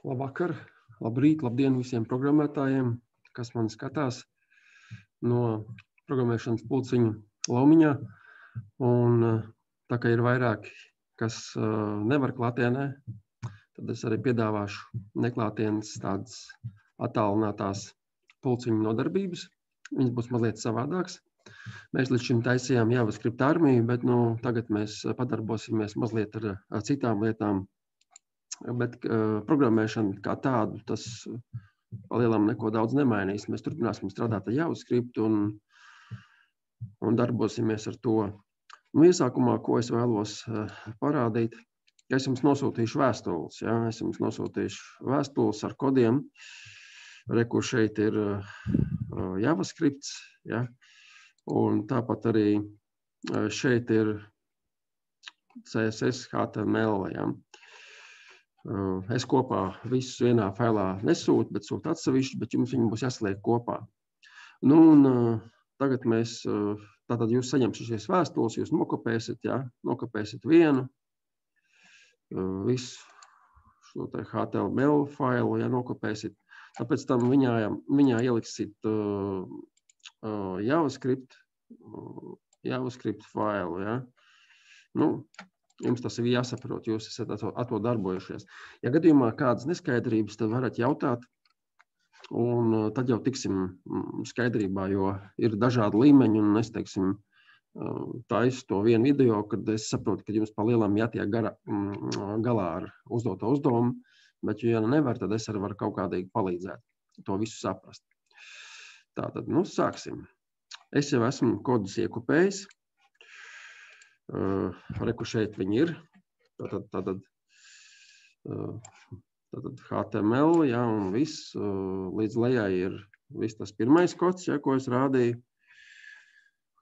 Labvakar, labrīt, labdien visiem programmētājiem, kas mani skatās no programmēšanas pulciņa Laumiņā. Un tā kā ir vairāki, kas nevar klātienē, tad es arī piedāvāšu neklātienes tādas attālinātās pulciņu nodarbības. Viņas būs mazliet savādāks. Mēs līdz šim taisījām JavaScript armiju, bet tagad mēs padarbosimies mazliet ar citām lietām. Bet programmēšana kā tādu, tas palielam neko daudz nemainīs. Mēs turpināsim strādāt ar JavaScript un darbosimies ar to. Iesākumā, ko es vēlos parādīt, es jums nosūtīšu vēstules. Ja? Es jums nosūtīšu vēstules ar kodiem. Kur šeit ir JavaScript, ja? Un tāpat arī šeit ir CSS, HTML. Ja? Es kopā visus vienā failā nesūtu, bet sūtu atsevišķi, bet jums viņi būs jāsaliek kopā. Tagad mēs, tātad jūs saņemsiet šīs vēstules, jūs nokopēsiet, ja? Nokopēsiet vienu, visu šo te HTML failu, ja nokopēsiet. Tāpēc tam viņā ieliksit JavaScript failu, ja? Jums tas ir jāsaprot, jūs esat ar to darbojušies. Ja gadījumā kādas neskaidrības, tad varat jautāt, un tad jau tiksim skaidrībā, jo ir dažādi līmeņi, un es, teiksim, taisu to vienu video, kad es saprotu, ka jums pa lielam jātiek galā ar uzdoto uzdevumu, bet ja nevar, tad es arī varu kaut kādīgi palīdzēt to visu saprast. Tātad, sāksim. Es jau esmu kodus iekopējis. Kur šeit viņi ir. Tātad HTML, ja, un viss līdz lejai ir viss tas pirmais kods, ja, ko es rādīju.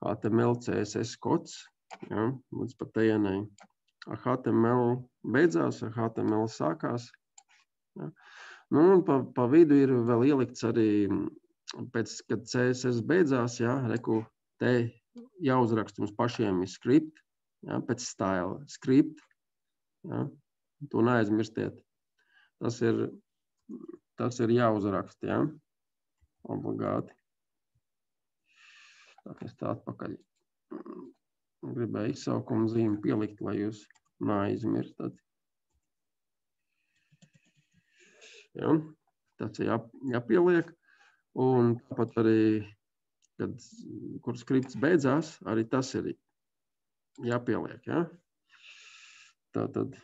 HTML, CSS kods, ja, līdz pat tejienai. HTML beidzās, HTML sākās. Ja. Un pa vidu ir vēl ielikts arī, kad CSS beidzās, ja, te jāuzrakst mums pašiem ir script, ja, pēc stila script, ja, to neaizmirstiet. Tas ir jāuzrakst, ja, obligāti. Tā, es tā atpakaļ gribēju izsaukumu zīmi pielikt, lai jūs neaizmirstat. Ja, tas ir jāpieliek, un tāpat arī, kur skripts beidzās, arī tas ir jāpieliek. Ja? Tātad.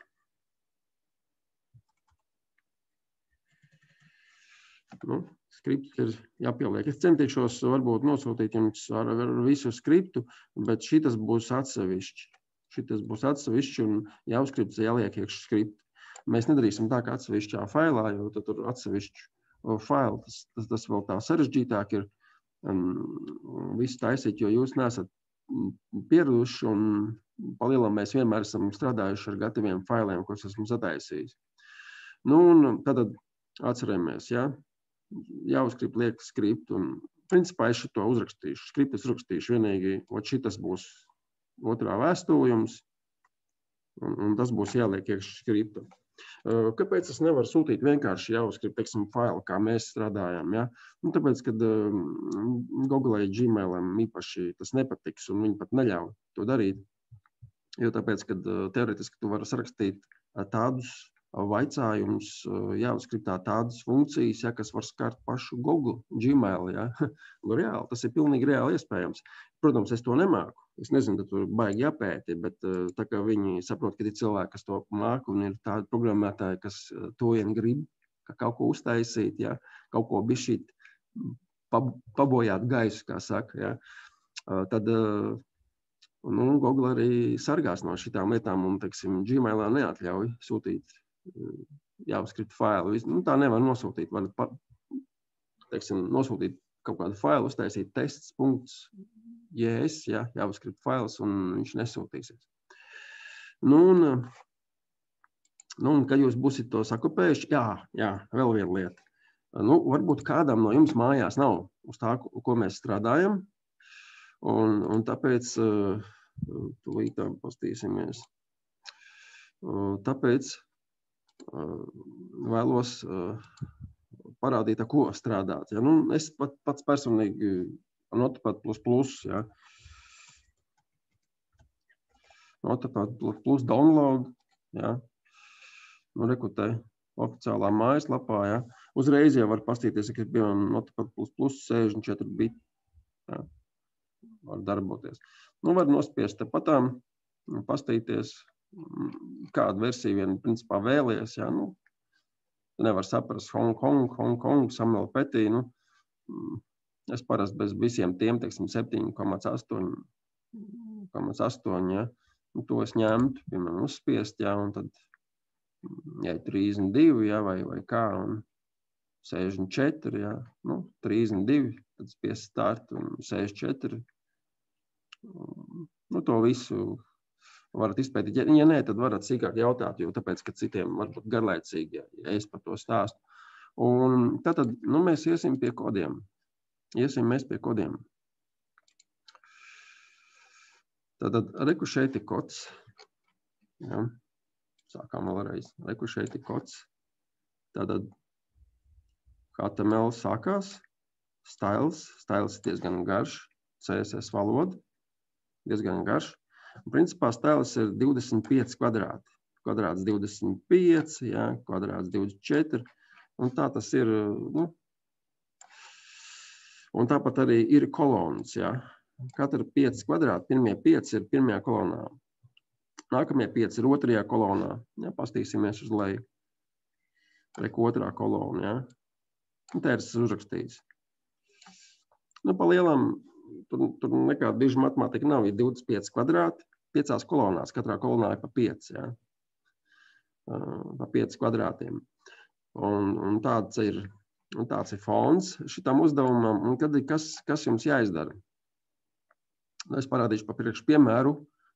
Skripts ir jāpieliek. Es centīšos varbūt nosūtīt jums ar visu skriptu, bet šitas būs atsevišķi. Šitas būs atsevišķi un JavaScripts jāliek iekš skriptu. Mēs nedarīsim tā kā atsevišķā failā, jo tur atsevišķu failu. Tas vēl tā sarežģītāk ir visu taisīt, jo jūs neesat pieraduši un palielam mēs vienmēr esam strādājuši ar gataviem failiem, kurus esmu sataisījis. Un tad atcerēmies, ja, JavaScript liek skriptu un principā es to uzrakstīšu. Skriptu es rakstīšu vienīgi, šitas būs otrā vēstulījums un tas būs jāliek iekš skriptu. Kāpēc es nevaru sūtīt vienkārši JavaScript, teiksim, failu, kā mēs strādājam, ja? Tāpēc, kad Google Gmailam īpaši tas nepatiks un viņi pat neļauj to darīt. Jo tāpēc, kad teoretiski tu vari sarakstīt tādus vaicājumus, JavaScriptā tādas funkcijas, ja, kas var skart pašu Google Gmail, ja? Reāli, tas ir pilnīgi reāli iespējams. Protams, es to nemāku. Es nezinu, ka tur baigi jāpēti, bet tā kā viņi saprot, ka ir cilvēki, kas to māku un ir tādi programmētāji, kas to vien grib, ka kaut ko uztaisīt, ja, kaut ko bišķīt pabojāt gaisu, kā saka, ja, tad Google arī sargās no šitām lietām un, teiksim, Gmailā neatļauj sūtīt JavaScript failu. Tā nevar nosūtīt, var, teiksim, nosūtīt kaut kādu failu, uztaisīt tests.js, ja, JavaScript fails, un viņš nesūtīsies. Kad jūs būsiet to sakopējuši, jā, vēl viena lieta. Varbūt kādam no jums mājās nav uz tā, ko mēs strādājam, un tāpēc tūlītām pastīsimies. Tāpēc vēlos parādīt, ar ko strādāt. Ja? Nu, es pats personīgi Notepad++, ja? Notepad++ download, ja? Nu, rekutē oficiālā mājaslapā, ja? Uzreiz jau var pastīties, ka ir piemēram Notepad++ 64 biti, ja? Var darboties. Nu, var nospiest tepatām, pastīties, kādu versiju vien principā vēlies, ja? Nu, nevar saprast Hong Kong, Samuel Petī, nu, es parasti bez visiem tiem, teiksim, 7,8, ja? Nu, to es ņemtu, piemēram, uzspiest, ja? Un tad, ja 32, ja? Vai kā, un 64, ja? Nu, 32, tad spiest start un 64. Nu, to visu varat izpētīt. Ja nē, tad varat sīkāk jautāt, jo tāpēc, ka citiem varbūt garlaicīgi, ja es par to stāstu. Un tad nu, mēs iesim pie kodiem. Mēs pie kodiem. Tad reku šeit ir kods. Ja. Sākām vēlreiz. Reku šeit ir kods. Tad HTML sākās. Styles ir diezgan garš. CSS valoda. Diezgan garš. Principā styles ir 25 kvadrāti. Kvadrāts 25, ja, kvadrāts 24. Un tā tas ir, nu, un tāpat arī ir kolonas, ja. Katra 5 kvadrāti, pirmie 5 ir pirmajā kolonā. Nākamie 5 ir otrajā kolonā. Ja, pastīsimies uz leju. Reku otrā kolona, ja. Un tā ir uzrakstījis. Nu, pa lielam, tur nekāda dižu matemātika nav, ir 25 kvadrāti, 5 kolonās, katrā kolonā ir pa 5, ja? Pa 5 kvadrātiem. Un tāds ir fons šitam uzdevumam, un tad kas jums jāizdara? Es parādīšu pa priekšu piemēru,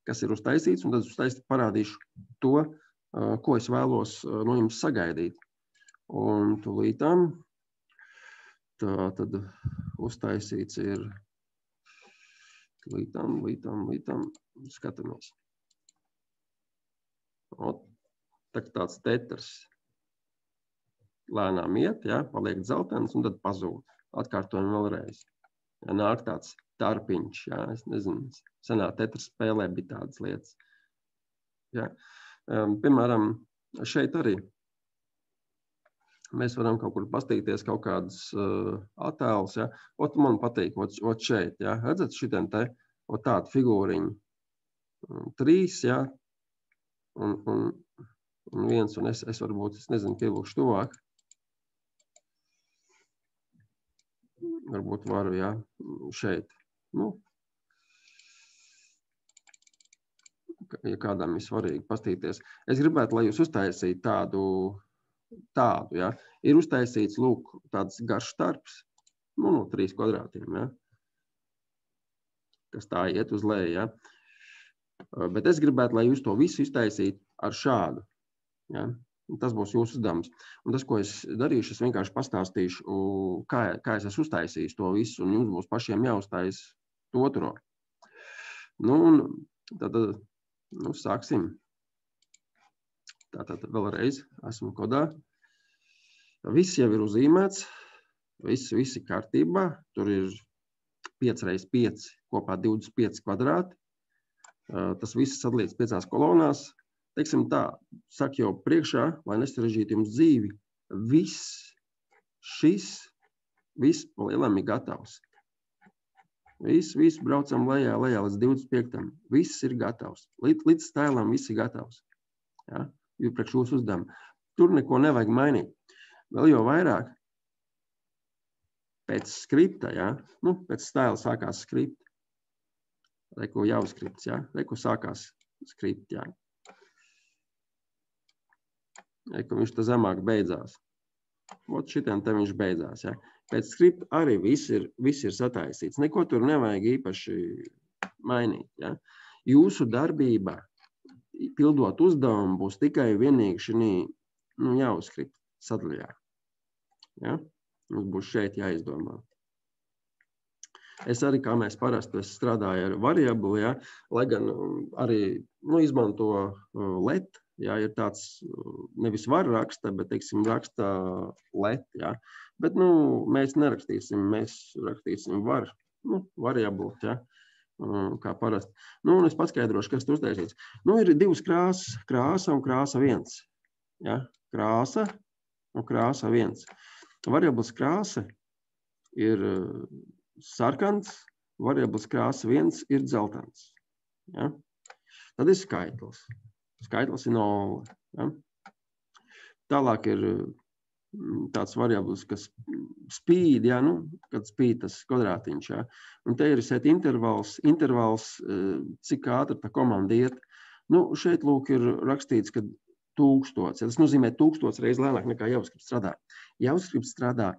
kas ir uztaisīts, un tad parādīšu to, ko es vēlos no jums sagaidīt. Un tūlītām, tad uztaisīts ir līdām, skatāmies. Tāds tetrs lēnām iet, ja, paliek dzeltens un tad pazūd. Atkārtojam vēlreiz. Ja, nāk tāds tarpiņš, ja, es nezinu, senā tetras spēlē bija tādas lietas. Ja. Piemēram, šeit arī mēs varam kaut kur pastīties kaut kādas attēlus, ja. Man patīk, šeit, ja. Redzat šitien te, tādu figūriņu. 3, ja, un 1, un es varbūt, es nezinu, pielūkšu tuvāk. Varbūt varu, ja, šeit. Nu, ja kādam ir svarīgi pastīties. Es gribētu, lai jūs uztaisītu tādu, ja. Ir uztaisīts, lūk, tāds garš starps, nu, no 3 kvadrātiem, ja. Kas tā iet uz leju, ja. Bet es gribētu, lai jūs to visu iztaisītu ar šādu, ja. Tas būs jūsu uzdevums. Un tas, ko es darīšu, es vienkārši pastāstīšu, kā es esmu uztaisījis to visu, un jums būs pašiem jāuztais to otro. Nu, un tad, nu, sāksim. Tātad vēlreiz esmu kodā. Viss jau ir uzīmēts, viss ir kārtībā. Tur ir 5x5 kopā 25 kvadrāti. Tas viss sadalīts 5 kolonās. Teiksim tā, saka jau priekšā, lai nesarežģītu jums dzīvi, viss pa lielam ir gatavs. Viss braucam lejā līdz 25. Viss ir gatavs. Līdz stēlam viss ir gatavs. Ja? Priekš jūsu uzdevumu. Tur neko nevajag mainīt. Vēl jau vairāk pēc skripta, ja? Nu, pēc stēla sākās skript. Reku jau skripts, ja? Reku sākās skript, ja? Reku viņš tā zemāk beidzās. Šitien te viņš beidzās, ja? Pēc skripta arī viss ir sataisīts. Neko tur nevajag īpaši mainīt, ja? Jūsu darbība, pildot uzdevumu, būs tikai vienīgi šī, nu, jāuzskript sadaļā. Ja? Mums būs šeit jāizdomā. Es arī, kā mēs parasti strādāju ar variabli, ja? Lai gan arī, nu, izmanto let jā, ir tāds nevis var raksta, bet, teiksim, raksta let, jā. Bet, mēs nerakstīsim, mēs rakstīsim var. Var jābūt, jā, kā parasti. Un es paskaidrošu, kas tur uztaisīts. Ir divas krāsas, krāsa un krāsa 1. Jā, krāsa un krāsa 1. Variabls krāsa ir sarkans, variabls krāsa 1 ir dzeltens. Ja? Tad ir skaitlis. Skaitlis ir 0. Ja? Tālāk ir tāds variabls, kas spīd, ja? Kad spīd tas kvadrātiņš. Ja? Un te ir set intervals, cik ātri tā komanda iet. Šeit lūk ir rakstīts, ka 1000. Ja? Tas nozīmē 1000 reizes lēnāk nekā JavaScript strādā. JavaScript strādā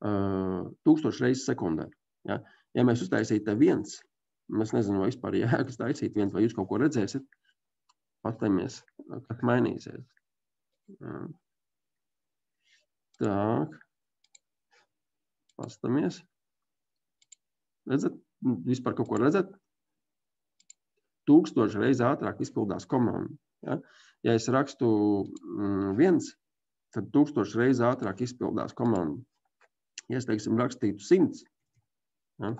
1000 reizes sekundē. Ja? Ja mēs uztaisītu 1, mēs nezinu, vai vispār jēgas taisīt 1, vai jūs kaut ko redzēsiet, pastamies, kad mainīsies. Tak, pastamies. Redzat? Vispār kaut ko redzat? 1000 reizes ātrāk izpildās komanda. Ja? Ja es rakstu 1, tad 1000 reizes ātrāk izpildās komanda. Ja es, teiksim, rakstītu 100, ja?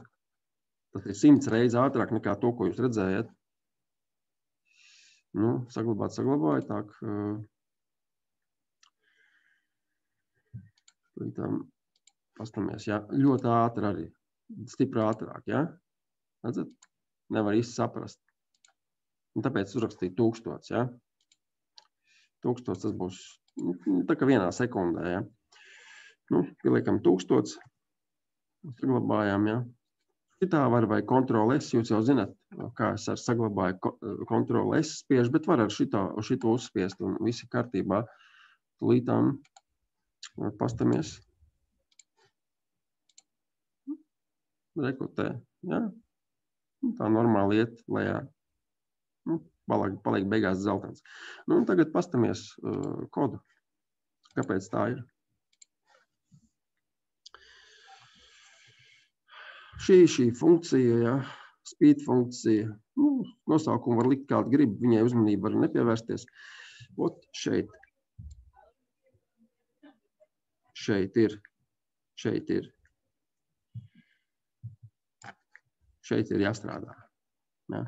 Tas ir 100 reizes ātrāk nekā to, ko jūs redzējat. Saglabājot. Pastamies, ja? Ļoti ātri arī. Stipri ātrāk, ja? Redzat? Nevar īsti saprast. Un tāpēc uzrakstīju 1000, ja? 1000 tas būs tā kā vienā sekundē, ja? Pieliekam 1000, saglabājām, ja? Šitā var vai Ctrl+S, jūs jau zināt, kā es ar saglabāju Ctrl+S spiežu, bet var ar šito uzspiest un visi kārtībā. Tūlītām pastamies. Rekutē, ja? Tā normāli iet lejā. Paliek beigās zeltens. Un tagad pastamies kodu. Kāpēc tā ir? Šī funkcija, ja, speed funkcija, nosaukumu var likt kādu grib, viņai uzmanību var nepievērsties. Šeit ir. Šeit ir jāstrādā. Ja.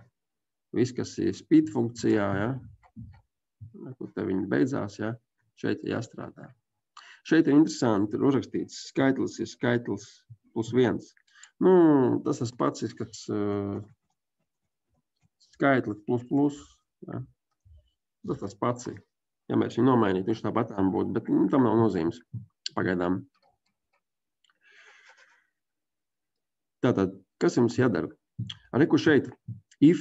Viss, kas ir speed funkcijā, ja, kur te viņi beidzās, ja, šeit ir jāstrādā. Šeit ir interesanti, ir uzrakstīts skaitlis ir skaitlis +1. Tas pats ir, kad skaitlis ++. Ja. Tas pats ir. Ja mēs viņu nomainītu, viņš tāpatām būtu, bet tam nav nozīmes pagaidām. Tātad, kas jums jādara? Reku šeit, if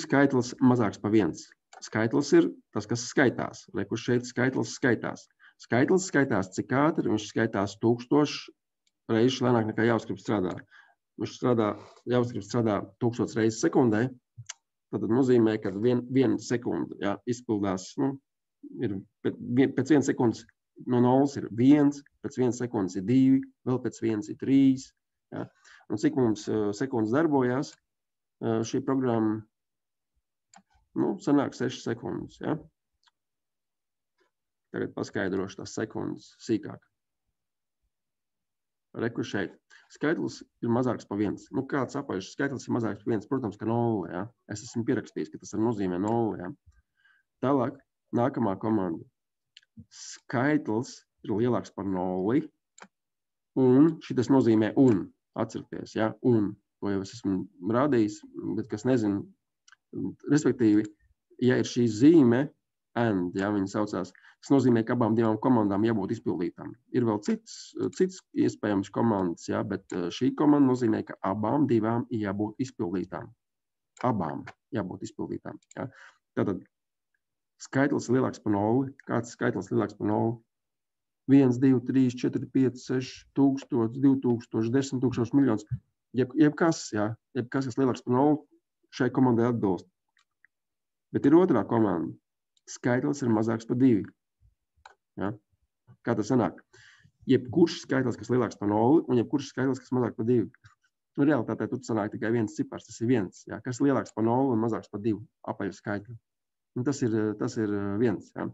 skaitlis mazāks par 1. Skaitlis ir tas, kas skaitās. Reku šeit skaitlis skaitās. Skaitlis skaitās, cik ātri viņš skaitās 1000 reizes lēnāk nekā JavaScript strādā. JavaScript strādā 1000 reizes sekundē. Tad nozīmē, ka viena sekunde, ja, izpildās, pēc 1 sekundes no 0 ir 1, pēc 1 sekundes ir 2, vēl pēc 1 ir 3. Ja. Un cik mums sekundes darbojās, šī programma, sanāk 6 sekundes. Ja. Tagad paskaidrošu tās sekundes sīkāk. Reku šeit. Skaitlis ir mazāks par 1. Kāds apaišs skaitlis ir mazāks par 1? Protams, ka 0. Ja? Es esmu pierakstījis, ka tas nozīmē 0. Ja? Tālāk, nākamā komanda. Skaitlis ir lielāks par 0. Un šitas nozīmē un. Atcerieties, ja? Un. To jau es esmu rādījis, bet kas nezinu. Respektīvi, ja ir šī zīme, and, ja viņi saucās, tas nozīmē, ka abām divām komandām jābūt izpildītām. Ir vēl cits iespējams komandas, ja, bet šī komanda nozīmē, ka abām divām jābūt izpildītām. Abām jābūt izpildītām. Ja. Tātad skaitlis ir lielāks par 0. Kāds skaitlis lielāks par 0? 1, 2, 3, 4, 5, 6, 1000, 2000, 10 000 miljonus. Jebkas, ja, kas lielāks par 0, šai komandai atbilst. Bet ir otrā komanda. Skaitlis ir mazāks par 2. Ja? Kā tas sanāk? Jebkurš skaitlis, kas lielāks par 0, un jebkurš skaitlis, kas mazāks par 2. Realitātē tur sanāk tikai viens cipars, tas ir 1. Ja? Kas lielāks par 0 un mazāks par 2 apaļu skaitli. Un tas ir 1. Ja.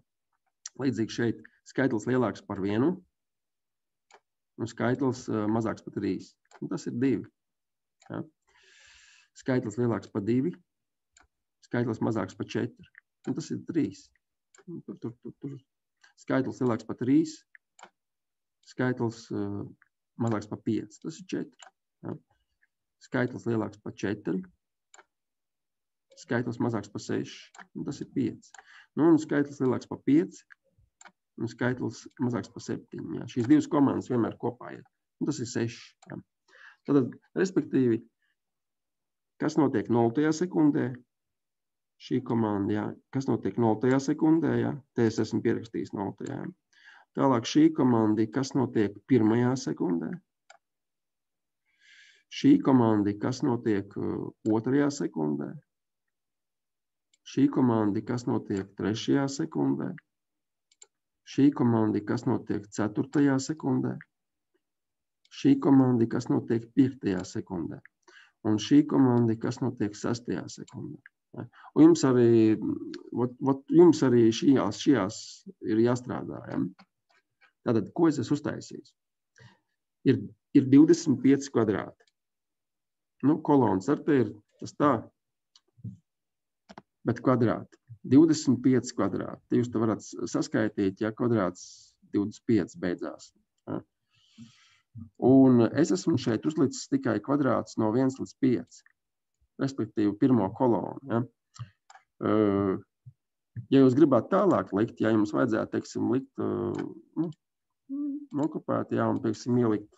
Līdzīgi šeit skaitlis lielāks par 1 un skaitlis mazāks par 3. Un tas ir 2. Ja. Skaitlis lielāks par 2, skaitlis mazāks par 4. Un tas ir 3. Tur. Skaitlis lielāks par 3, skaitlis mazāks par 5. Tas ir 4. Ja. Skaitlis lielāks par 4, skaitlis mazāks par 6. Un tas ir 5. Nu, un skaitlis lielāks par 5, un skaitlis mazāks par 7. Ja. Šīs divas komandas vienmēr kopā ir. Un tas ir 6. Ja. Tad, respektīvi, kas notiek 0. sekundē? Šī komanda, ja. Kas notiek 0. sekundē? Ja. Te es esmu pierakstījis 0. Ja. Tālāk šī komanda, kas notiek 1. sekundē? Šī komanda, kas notiek 2. sekundē? Šī komanda, kas notiek 3. sekundē? Šī komanda, kas notiek 4. sekundē? Šī komanda, kas notiek 5. sekundē? Un šī komanda, kas notiek 6. sekundē? Ja? Un jums arī šajās ir jāstrādā. Ja? Tātad, ko es esmu uztaisījis? Ir 25 kvadrāti. Nu, kolonas ar te ir tas tā, bet kvadrāti. 25 kvadrāti. Te jūs te varat saskaitīt, ja kvadrāts 25 beidzās. Ja? Un es esmu šeit uzlicis tikai kvadrāts no 1 līdz 5. Respektīvi, pirmo kolonu. Ja? Ja jūs gribētu tālāk likt, ja jums vajadzētu, teiksim, likt nokopēt, ja, un, teiksim, ielikt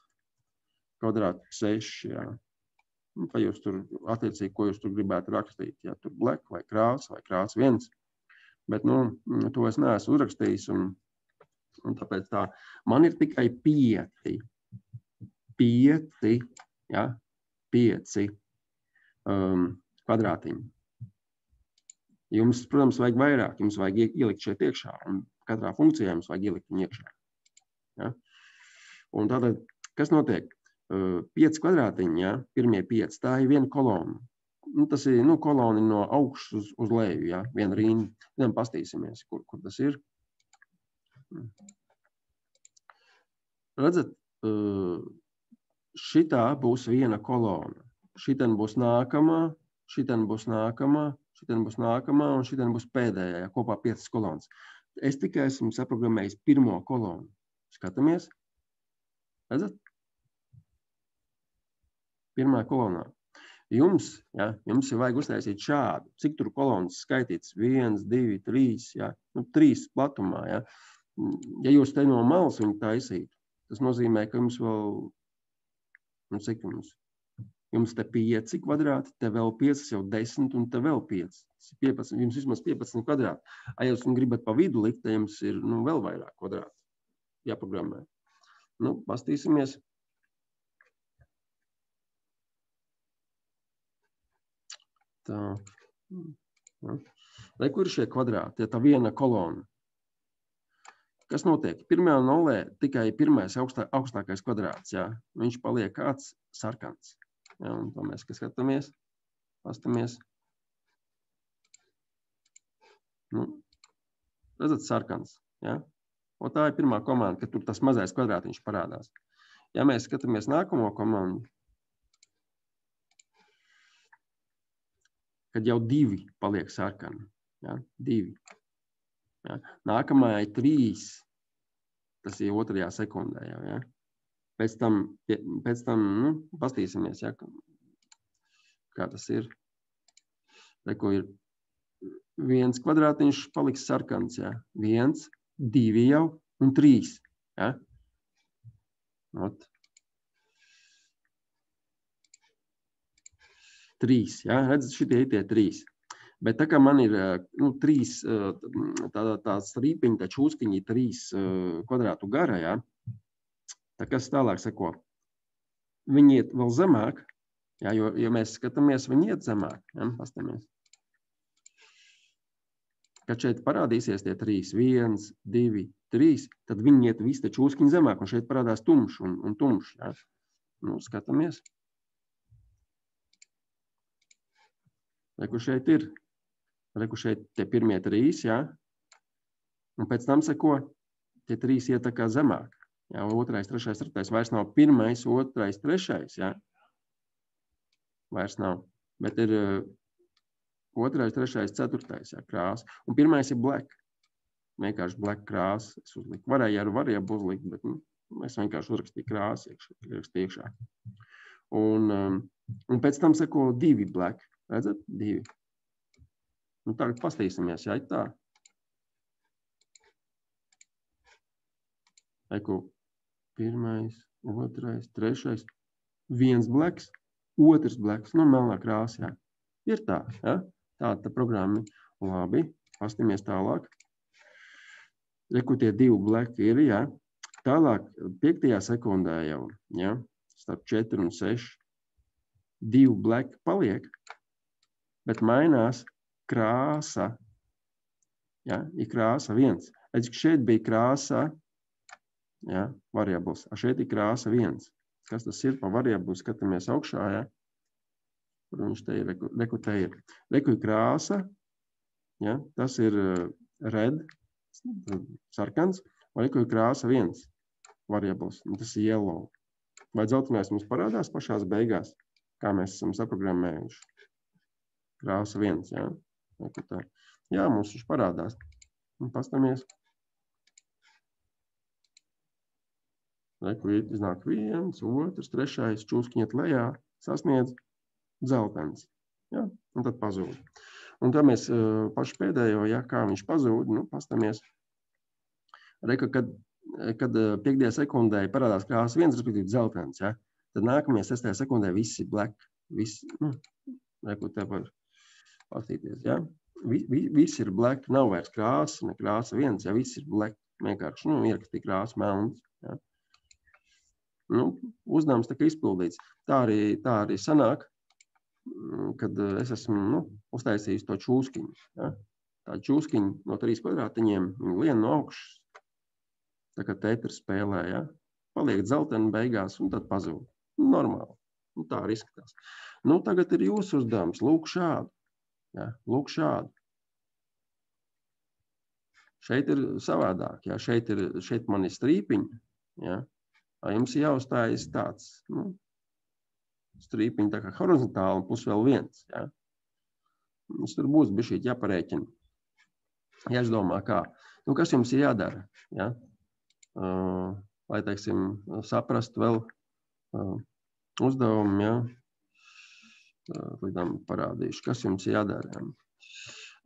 kvadrātu 6, ja. Pa jūs tur, attiecīgi, ko jūs tur gribētu rakstīt, ja, tur black vai krāsa 1. Bet, to es neesmu uzrakstījis, un tāpēc tā, man ir tikai 5, ja, 5 kvadrātiņi. Jums, protams, vajag vairāk, jums vajag ielikt šeit iekšā, un katrā funkcijā jums vajag ielikt viņu iekšā. Ja? Un tātad, kas notiek? 5 kvadrātiņi, ja? Pirmie 5, tā ir viena kolona. Tas ir koloni no augšas uz leju, ja? Viena rinda. Tad pastīsimies, kur tas ir. Redzat, šitā būs viena kolona. Šitien būs nākamā, šitien būs nākamā, šitien būs nākamā un šitien būs pēdējā, ja? Kopā 5 kolonas. Es tikai esmu saprogrammējis pirmo kolonu. Skatāmies. Redzat? Pirmā kolonā. Jums ir vajag uztaisīt šādu. Cik tur kolonas skaitīts? 1, 2, 3, ja? 3 platumā. Ja? Ja jūs te no malas viņu taisītu, tas nozīmē, ka jums vēl, cik jums? Jums te 5 kvadrāti, te vēl 5, jau 10 un te vēl 5. 15, jums vismaz 15 kvadrāti. Ja jūs gribat pa vidu likt, te jums ir vēl vairāk kvadrāti jāprogrammē. Pastīsimies. Tā. Lai kur ir šie kvadrāti, ja tā viena kolona. Kas notiek? Pirmajā nolē tikai pirmais augstākais kvadrāts, ja? Viņš paliek kāds sarkans. Ja, un to mēs, kas skatāmies, pastamies. Redzat, sarkans. Ja? Un tā ir pirmā komanda, kad tur tas mazais kvadrātiņš parādās. Ja mēs skatāmies nākamo komandu, kad jau 2 paliek sarkani. Ja? 2. Ja? Nākamā ir 3. Tas ir 2. sekundē. Jau, ja? Pēc tam pastīsimies, ja? Kā tas ir. Ko ir 1 kvadrātiņš paliks sarkans. Ja? 1, 2 jau un 3. Ja? Ot. 3, ja? Redzat, šitie ir tie 3. Bet tā kā man ir 3 tā strīpiņa, tā čūskiņi 3 kvadrātu gara, ja? Tā kas tālāk seko? Viņi iet vēl zemāk, ja? Jo mēs skatāmies, viņi iet zemāk. Ja? Pastamies. Kad šeit parādīsies tie 3, 1, 2, 3, tad viņi iet visi te čūskiņi zemāk, un šeit parādās tumšs un tumšs. Ja? Skatāmies. Vai kur šeit ir? Reku šeit tie pirmie 3, jā. Un pēc tam seko, tie 3 iet tā kā zemāk. Jā, 2., 3., 4. Vairs nav 1., 2., 3. Jā. Vairs nav. Bet ir 2., 3., 4. Jā, krāsa. Un 1. ir black. Vienkārši black krāsa. Es uzliku. Varēja ar variabu uzlikt, bet es vienkārši uzrakstīju krāsu iekšā. Un pēc tam seko 2 black. Redzat? 2. Nu, tagad pastīsimies, jā, tā. Eku 1., 2., 3. 1 blacks, 2 blacks, nu, melnā krāsa, jā. Ir tā, jā. Tāda programma. Labi, pastīmies tālāk. Eku tie 2 black ir, jā. Tālāk, 5. sekundē jau, jā, starp 4 un 6, 2 black paliek, bet mainās krāsa, jā, ir krāsa 1. Redz, ka šeit bija krāsa, jā, variables. Šeit ir krāsa 1. Kas tas ir pa variablu? Skatāmies augšā, jā. Kur viņš te ir? Reku te ir. Reku ir krāsa, jā, tas ir red, sarkans, un reku ir krāsa 1 variables, un tas ir yellow. Vai dzeltenais mums parādās pašās beigās, kā mēs esam saprogrammējuši? Krāsa 1, jā. Jā, mums viņš parādās. Un pastamies. Reku iznāk 1, 2, 3, čūskiņiet lejā, sasniedz dzeltens. Ja? Un tad pazūd. Un tad mēs paši pēdējo, ja, kā viņš pazūd, nu, pastamies. Reku, kad 5. sekundē parādās krāsa 1, respektīvi dzeltens, ja? Tad nākamajā 6. sekundē viss ir black. Viss, nu, reku te var pastīties, ja? Viss ir black, nav vairs krāsa, ne krāsa 1, ja viss ir black. Vienkārši, nu, ierakstī krāsa melns, ja? Nu, uzdevums tā kā izpildīts. Tā arī sanāk, kad es esmu, nu, uztaisījis to čūskiņu. Ja? Tā čūskiņu no 3 kvadrātiņiem, viņa lien no augšas, tā kā Tetris spēlē, ja? Paliek dzelteni beigās un tad pazūd. Normāli. Nu, tā arī izskatās. Nu, tagad ir jūsu uzdevums. Lūk šādu. Ja? Lūk šādu. Šeit ir savādāk. Ja? Šeit man ir strīpiņi. Ja? Jums ir jāuzstājas tāds, nu, strīpiņi tā kā horizontāli un plus vēl 1. Ja? Mums tur būs bišķīt jāparēķina. Jāizdomā kā. Nu, kas jums ir jādara? Ja? Lai, teiksim, saprastu vēl uzdevumu, ja? Līdām parādīšu, kas jums ir jādara.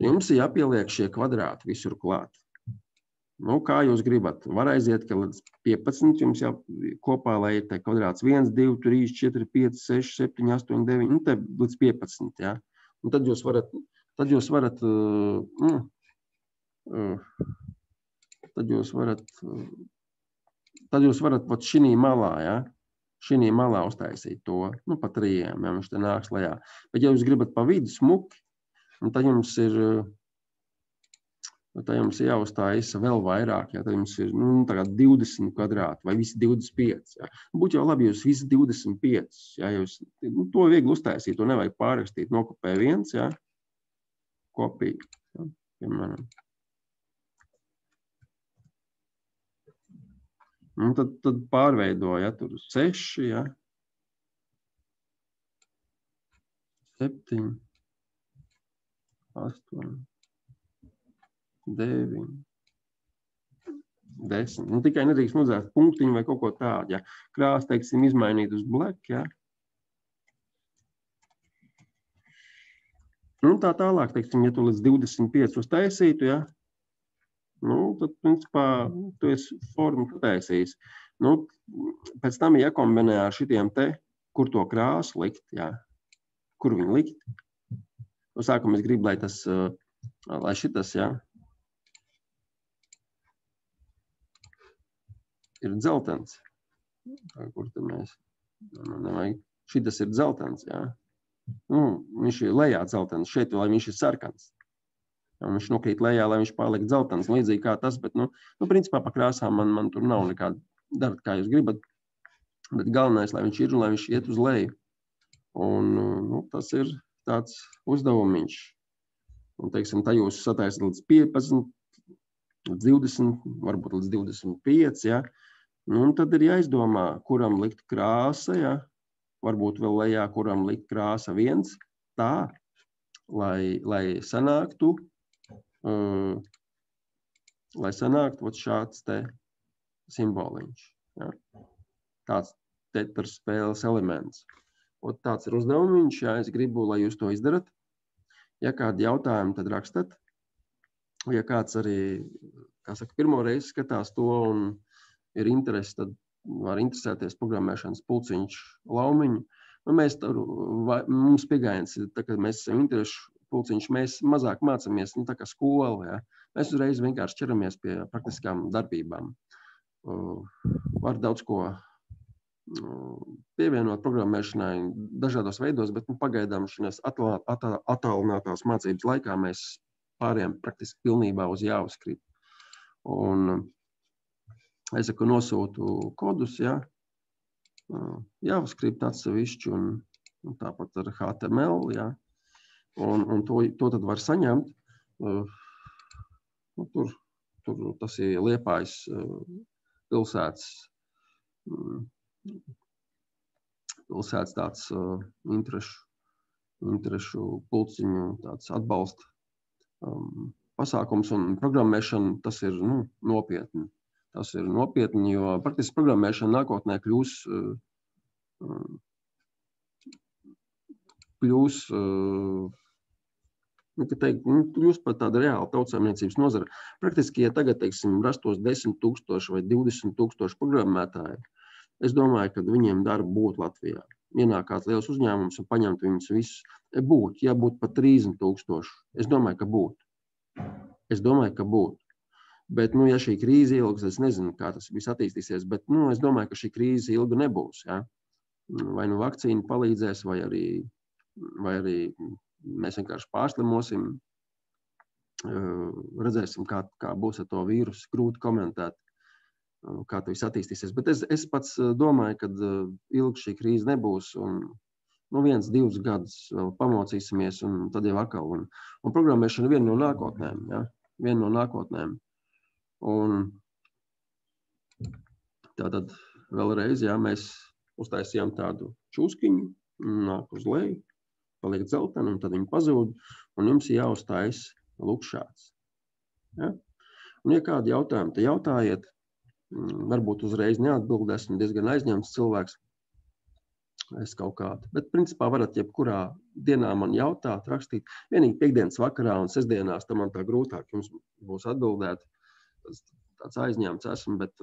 Jums ir jāpieliek šie kvadrāti visur klāt. Nu, kā jūs gribat? Var aiziet, ka līdz 15 jums jau kopā, lai ir te kvadrāts 1, 2, 3, 4, 5, 6, 7, 8, 9, nu, te līdz 15, ja? Un tad jūs varat pat šinī malā, ja? Šinī malā uztaisīt to, nu, pa 3, ja viņš te nāks lejā. Bet, ja jūs gribat pa vidu smuki, tad jums ir jāuzstājas vēl vairāk, ja? Tad jums ir, nu, tagad 20 kvadrāti vai visi 25, ja? Būtu jau labi, jūs visi 25, ja? Jūs, nu, to viegli uztaisīt, to nevajag pārrakstīt, nokopē 1, ja? Kopīgi, ja? Piemēram. Un tad pārveido, ja, tur 6, ja, 7, 8, 9, 10. Nu, tikai nedrīkst nozēt punktiņu vai kaut ko tādu, ja. Krāsu, teiksim, izmainīt uz black, ja. Nu, tā tālāk, teiksim, ja tu līdz 25 uztaisītu, ja. Nu, tad, principā, tu esi formu pataisījis. Nu, pēc tam jākombinē ar šitiem te, kur to krāsu likt, jā. Kur viņu likt. Nu, sākumā es gribu, lai šitas, jā, ir dzeltens. Kur te mēs? Nevajag. Šitas ir dzeltens, jā. Nu, viņš ir lejā dzeltens. Šeit, lai viņš ir sarkans. Un viņš nokrīt lejā, lai viņš paliek dzeltens, līdzīgi kā tas, bet, nu, principā pa krāsām man tur nav nekāda dara, kā jūs gribat, bet galvenais, lai viņš ir un lai viņš iet uz leju. Un, nu, tas ir tāds uzdevumiņš. Un, teiksim, tā jūs sataisat līdz 15, līdz 20, varbūt līdz 25, ja? Nu, un tad ir jāizdomā, kuram likt krāsa, ja? Varbūt vēl lejā, kuram likt krāsa 1, tā, lai sanāktu šāds te simboliņš. Ja? Tāds tetras spēles elements. Un tāds ir uzdevumiņš, ja es gribu, lai jūs to izdarat. Ja kādi jautājumi, tad rakstat. Ja kāds arī, kā saka, pirmo reizi skatās to un ir interesi, tad var interesēties programmēšanas pulciņš laumiņu. Nu, mums piegājiens, tā kā mēs esam interešu pulciņš, mēs mazāk mācamies, nu, tā kā skola, ja. Mēs uzreiz vienkārši ķeramies pie praktiskām darbībām. Var daudz ko pievienot programmēšanai dažādos veidos, bet pagaidām šīs attālinātās mācības laikā mēs pārējām praktiski pilnībā uz JavaScript. Un es saku, nosūtu kodus, ja, JavaScript atsevišķi un tāpat ar HTML, ja, un to tad var saņemt. Tur tas ir Liepājas pilsētas tāds interešu pulciņu tāds atbalsta pasākums un programmēšana, tas ir nopietni. Tas ir nopietni, jo praktiski programmēšana nākotnē kļūs par tādu reālu tautsājumniecības nozara. Praktiski, ja tagad, teiksim, rastos 10 000 vai 20 000 programmētāji, es domāju, ka viņiem darba būtu Latvijā. Ienāk kāds liels uzņēmums un paņemt viņus visus. Būtu, ja būtu pat 30 000. Es domāju, ka būtu. Bet, ja šī krīze ilgs, es nezinu, kā tas viss attīstīsies, bet, es domāju, ka šī krīze ilga nebūs, ja? Vai vakcīna palīdzēs, vai arī mēs vienkārši pārslimosim, redzēsim, kā būs ar to vīrusu, grūti komentēt, kā tas viss attīstīsies. Bet es pats domāju, ka ilgi šī krīze nebūs, un 1-2 gadus vēl pamocīsimies, un tad jau atkal. Un programmēšana ir viena no nākotnēm, ja? Viena no nākotnēm. Un tātad vēlreiz, ja, mēs uztaisījām tādu čūskiņu, nāk uz leju, paliek dzelteni, un tad viņi pazūd, un jums ir jāuztais lūk šāds. Ja? Un, ja kādi jautājumi, tad jautājiet, varbūt uzreiz neatbild, esmu diezgan aizņemts cilvēks, es kaut kādu. Bet, principā, varat jebkurā dienā man jautāt, rakstīt. Vienīgi piekdienas vakarā un sestdienās, tam man tā grūtāk jums būs atbildēt. Tāds aizņemts esmu, bet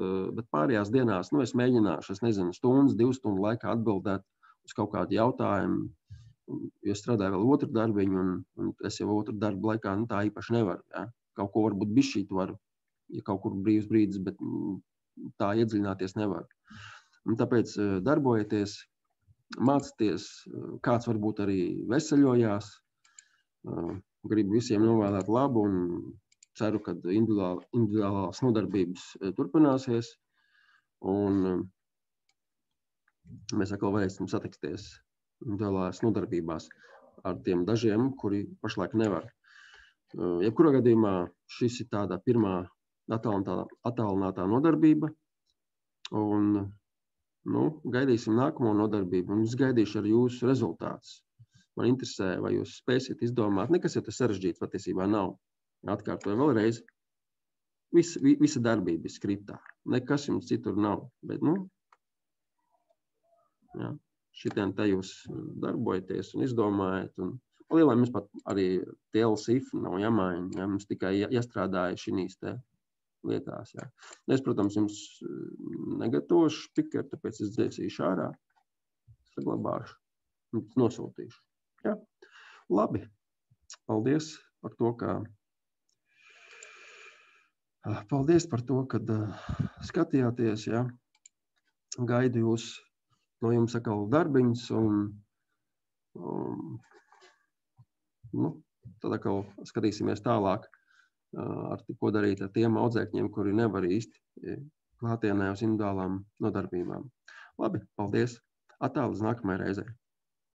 pārējās dienās, es mēģināšu, es nezinu, 1-2 stundu laikā atbildēt uz kaut kādu jautājumu, jo es strādāju vēl otru darbiņu, un es jau otru darbu laikā, tā īpaši nevaru, ja? Kaut ko varbūt bišķīt varu, ja kaut kur brīvs brīdis, bet tā iedziļināties nevaru. Un tāpēc darbojieties, mācieties, kāds varbūt arī veseļojās, gribu visiem novēlēt labu un ceru, ka individuālās nodarbības turpināsies, un mēs atkal varēsim satiksties individuālās nodarbībās ar tiem dažiem, kuri pašlaik nevar. Jebkurā gadījumā šis ir tāda pirmā attālinātā nodarbība, un gaidīsim nākamo nodarbību, un es gaidīšu ar jūsu rezultātus. Man interesē, vai jūs spēsiet izdomāt, nekas jau tas sarežģīts patiesībā nav. Atkārtoju vēlreiz, visa darbība ir skriptā. Nekas jums citur nav, bet, šitien te jūs darbojaties un izdomājat. Un lielā mums pat arī TLSIF nav jāmaina, ja mums tikai jāstrādāja šīs te lietās. Ja. Es, protams, jums negatavošu spikeru, tāpēc es dzēsīšu ārā, saglabāšu un nosūtīšu. Ja. Labi, paldies par to, kad skatījāties. Ja. Gaidu jūs no jums atkal darbiņus un tad atkal skatīsimies tālāk. Ko darīt ar tiem audzēkņiem, kuri nevar īsti klātienē uz individuālām nodarbībām. Labi, paldies. Atā līdz nākamajai reizei.